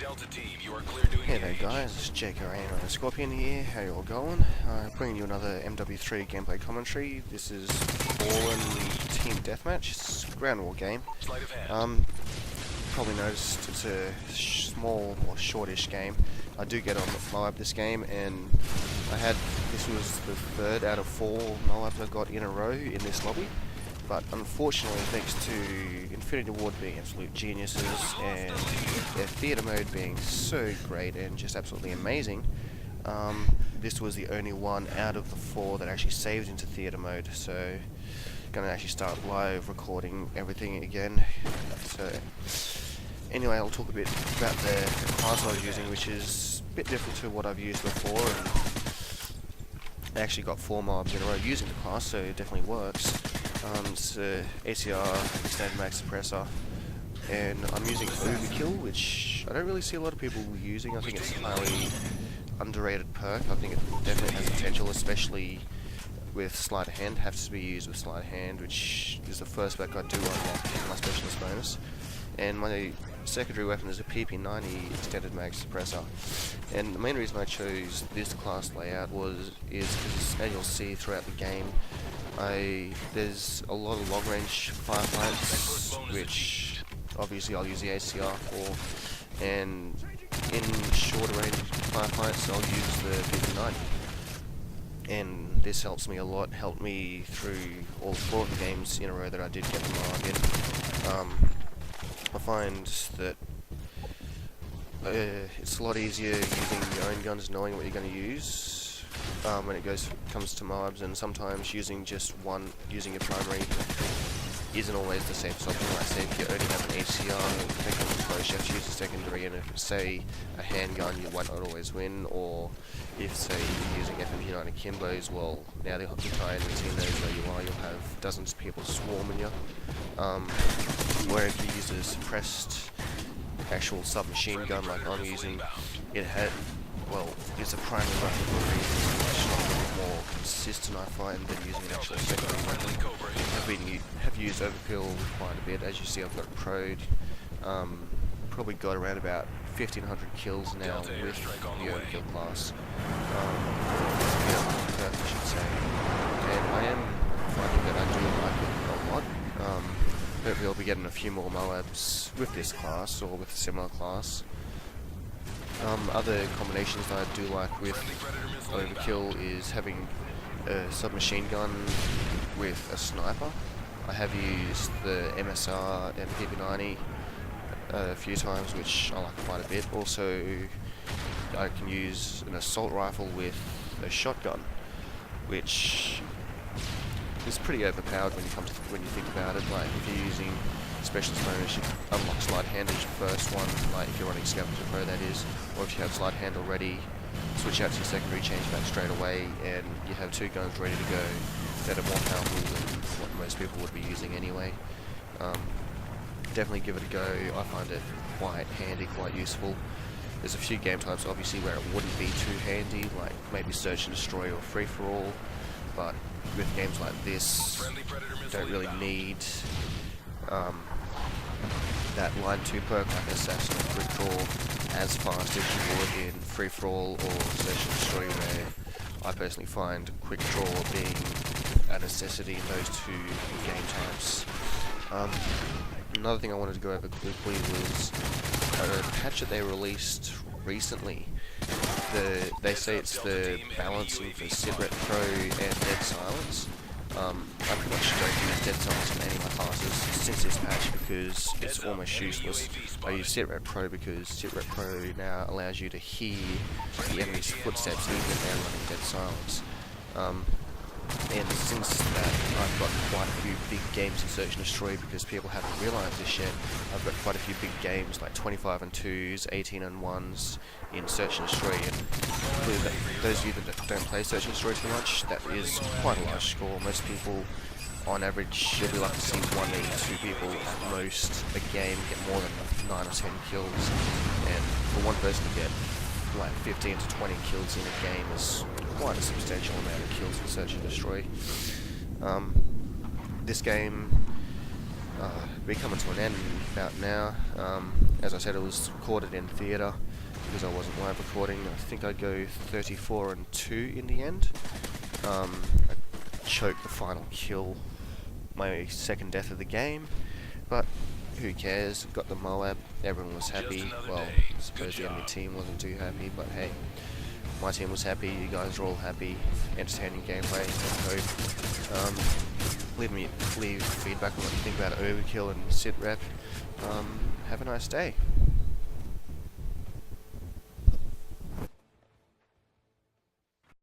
Delta team, you are clear to engage. Hey there guys, it's Jake Rain on Scorpion here, how you all going? Bringing you another MW3 gameplay commentary. This is Fallen Team Deathmatch, it's a ground war game. Sleight of hand. Probably noticed it's a small or shortish game. I do get on MOAB this game, and this was the third out of 4 MOABs I got in a row in this lobby. But unfortunately, thanks to Infinity Ward being absolute geniuses and their theatre mode being so great and just absolutely amazing, this was the only one out of the 4 that actually saved into theatre mode. So, gonna actually start live recording everything again. So, anyway, I'll talk a bit about the class I was using, which is a bit different to what I've used before. And I actually got 4 mobs in a row using the class, so it definitely works. It's ACR Extended Mag Suppressor, and I'm using Overkill, which I don't really see a lot of people using. I think it's a highly underrated perk. I think it definitely has potential, especially with Sleight of Hand. Has to be used with Sleight of Hand, which is the first perk I do unlock in my Specialist bonus. And my secondary weapon is a PP90 Extended Mag Suppressor. And the main reason I chose this class layout is because, as you'll see throughout the game, there's a lot of long range firefights, which obviously I'll use the ACR for, and in shorter range firefights I'll use the PP90. And this helps me a lot, helped me through all 4 of the games in a row that I did get the MOAB in. I find that it's a lot easier using your own guns, knowing what you're going to use when it comes to MOABs, and sometimes using your primary isn't always the safest option. Like, say if you only have an ACR and take on the close, you have to use a secondary, and if it's, say, a handgun, you might not always win, or if, say, you're using FMP9 Akimbos, well, now the entire team knows where you are, you'll have dozens of people swarming you. Where if you use a suppressed actual submachine gun like I'm using, it's a primary weapon for a reason. It's much more consistent, I find, than using an actual secondary weapon. Have used Overkill quite a bit. As you see, I've got it pro'd. Probably got around about 1,500 kills now with the Overkill class. I should say. And I am finding that I do like it a lot. Hopefully I'll be getting a few more MOABs with this class, or with a similar class. Other combinations that I do like with Overkill is having a submachine gun with a sniper. I have used the MSR and PP90 a few times, which I like quite a bit. Also, I can use an assault rifle with a shotgun, which is pretty overpowered when you think about it. Like, if you're using Specialist bonus, you unlock Sleight of Hand as your first one, like if you're running Scavenger Pro, that is, or if you have Sleight of Hand already, switch out to your secondary, change back straight away, and you have 2 guns ready to go that are more powerful than what most people would be using anyway. Definitely give it a go. I find it quite handy, quite useful. There's a few game types obviously where it wouldn't be too handy, like maybe Search and Destroy or Free For All, but with games like this, you don't really need that line 2 perk like Assassin or Quick Draw as fast as you would in Free For All or Search and Destroy, where I personally find Quick Draw being a necessity in those 2 game types. Another thing I wanted to go over quickly was a patch that they released recently. They say it's the balancing for Sidret Pro and Dead Silence. I pretty much don't use Dead Silence in any of my classes since this patch, because it's almost useless. I use Sidret Pro because Sidret Pro now allows you to hear the enemy's footsteps even if they're running Dead Silence. And since that, I've got quite a few big games in Search and Destroy, because people haven't realised this yet. I've got quite a few big games like 25 and 2s, 18 and 1s in Search and Destroy, and those of you that don't play Search and Destroy too much, that is quite a large score. Most people, on average, you'll be lucky to see 1 maybe 2 people at most a game get more than 9 or 10 kills, and for one person to get like 15 to 20 kills in a game is quite a substantial amount of kills in Search and Destroy. This game be coming to an end about now. as I said, it was recorded in theatre because I wasn't live recording. I think I go 34-2 in the end. I choked the final kill, my second death of the game, but who cares? Got the MOAB, everyone was happy. Well, I suppose the enemy team wasn't too happy, but hey, my team was happy, you guys are all happy, entertaining gameplay, I hope. Leave feedback on what you think about Overkill and sit rep. Have a nice day.